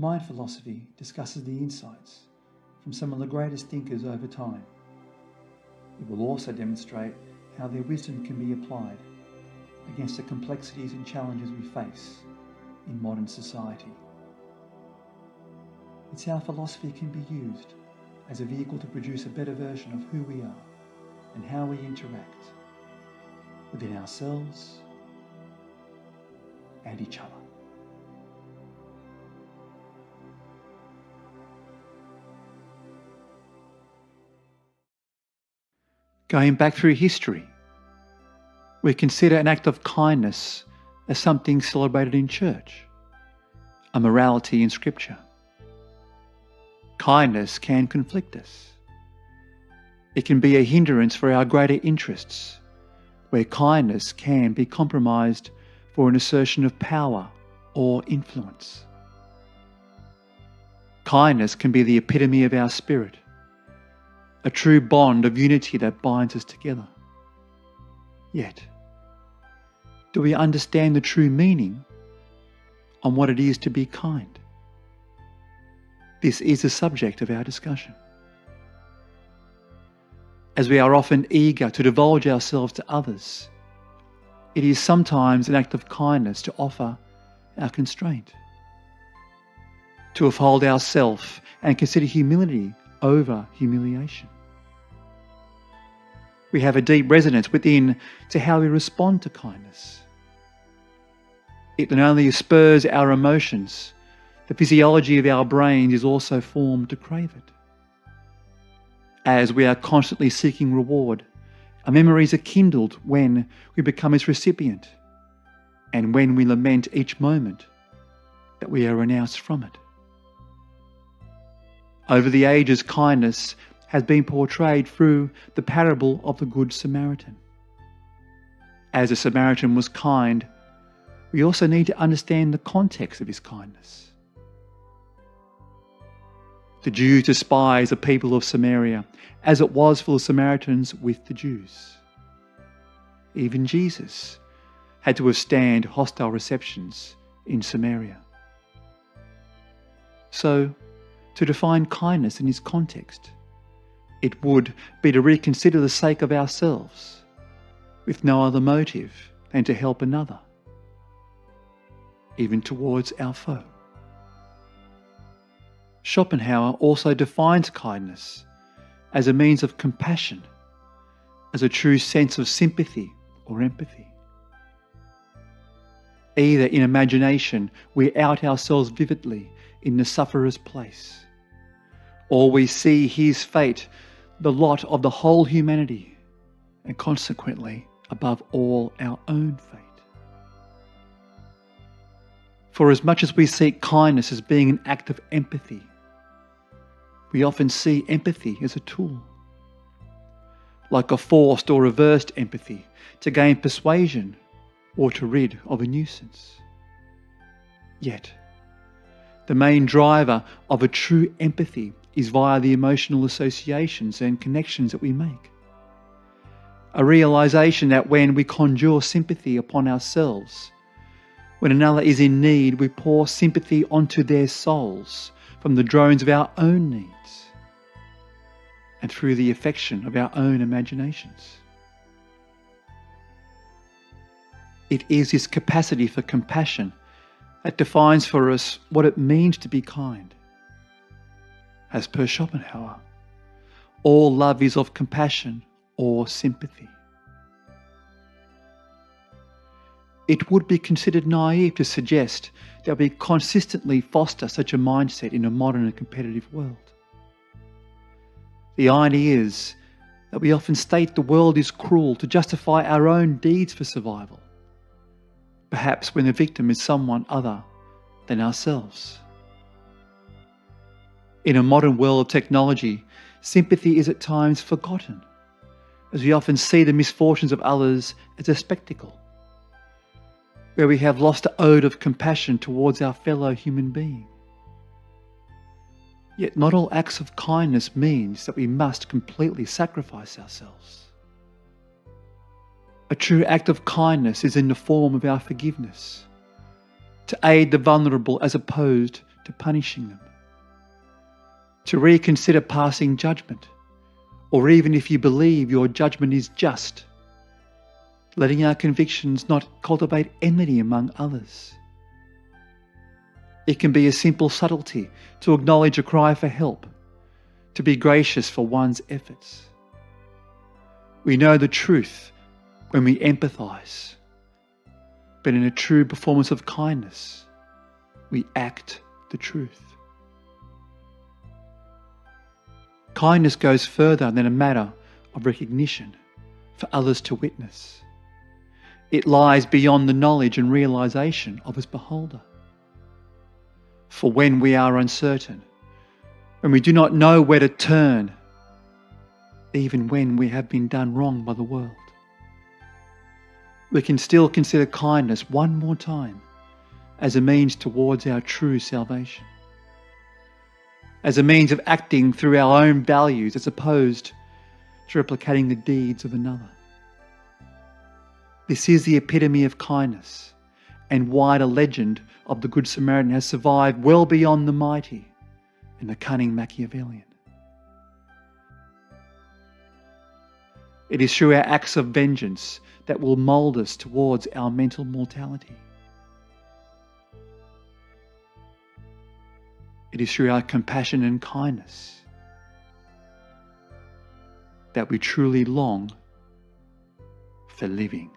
Mind philosophy discusses the insights from some of the greatest thinkers over time. It will also demonstrate how their wisdom can be applied against the complexities and challenges we face in modern society. It's how philosophy can be used as a vehicle to produce a better version of who we are and how we interact within ourselves and each other. Going back through history, we consider an act of kindness as something celebrated in church, a morality in Scripture. Kindness can conflict us. It can be a hindrance for our greater interests, where kindness can be compromised for an assertion of power or influence. Kindness can be the epitome of our spirit, a true bond of unity that binds us together. Yet, do we understand the true meaning on what it is to be kind? This is the subject of our discussion. As we are often eager to divulge ourselves to others, it is sometimes an act of kindness to offer our constraint, to withhold ourself and consider humility over humiliation. We have a deep resonance within to how we respond to kindness. It not only spurs our emotions, the physiology of our brains is also formed to crave it. As we are constantly seeking reward, our memories are kindled when we become its recipient, and when we lament each moment that we are renounced from it. Over the ages, kindness has been portrayed through the parable of the Good Samaritan. As the Samaritan was kind, we also need to understand the context of his kindness. The Jews despise the people of Samaria, as it was for the Samaritans with the Jews. Even Jesus had to withstand hostile receptions in Samaria. So, to define kindness in its context, it would be to reconsider the sake of ourselves, with no other motive than to help another, even towards our foe. Schopenhauer also defines kindness as a means of compassion, as a true sense of sympathy or empathy. Either in imagination we out ourselves vividly in the sufferer's place, or we see his fate, the lot of the whole humanity, and consequently, above all, our own fate. For as much as we seek kindness as being an act of empathy, we often see empathy as a tool, like a forced or reversed empathy to gain persuasion or to rid of a nuisance. Yet, the main driver of a true empathy is via the emotional associations and connections that we make. A realization that when we conjure sympathy upon ourselves, when another is in need, we pour sympathy onto their souls from the drones of our own needs and through the affection of our own imaginations. It is this capacity for compassion that defines for us what it means to be kind. As per Schopenhauer, all love is of compassion or sympathy. It would be considered naive to suggest that we consistently foster such a mindset in a modern and competitive world. The irony is that we often state the world is cruel to justify our own deeds for survival, perhaps when the victim is someone other than ourselves. In a modern world of technology, sympathy is at times forgotten, as we often see the misfortunes of others as a spectacle, where we have lost the ode of compassion towards our fellow human being. Yet not all acts of kindness means that we must completely sacrifice ourselves. A true act of kindness is in the form of our forgiveness, to aid the vulnerable as opposed to to punishing them, to reconsider passing judgment, or even if you believe your judgment is just, letting our convictions not cultivate enmity among others. It can be a simple subtlety to acknowledge a cry for help, to be gracious for one's efforts. We know the truth when we empathise, but in a true performance of kindness, we act the truth. Kindness goes further than a matter of recognition for others to witness. It lies beyond the knowledge and realisation of its beholder. For when we are uncertain, when we do not know where to turn, even when we have been done wrong by the world, we can still consider kindness one more time as a means towards our true salvation, as a means of acting through our own values as opposed to replicating the deeds of another. This is the epitome of kindness, and why the legend of the Good Samaritan has survived well beyond the mighty and the cunning Machiavellian. It is through our acts of vengeance that will mould us towards our mental mortality. It is through our compassion and kindness that we truly long for living.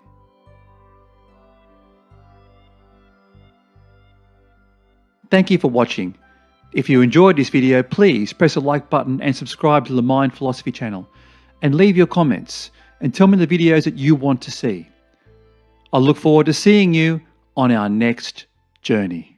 Thank you for watching. If you enjoyed this video, please press the like button and subscribe to the Mind Philosophy channel, and leave your comments and tell me the videos that you want to see. I look forward to seeing you on our next journey.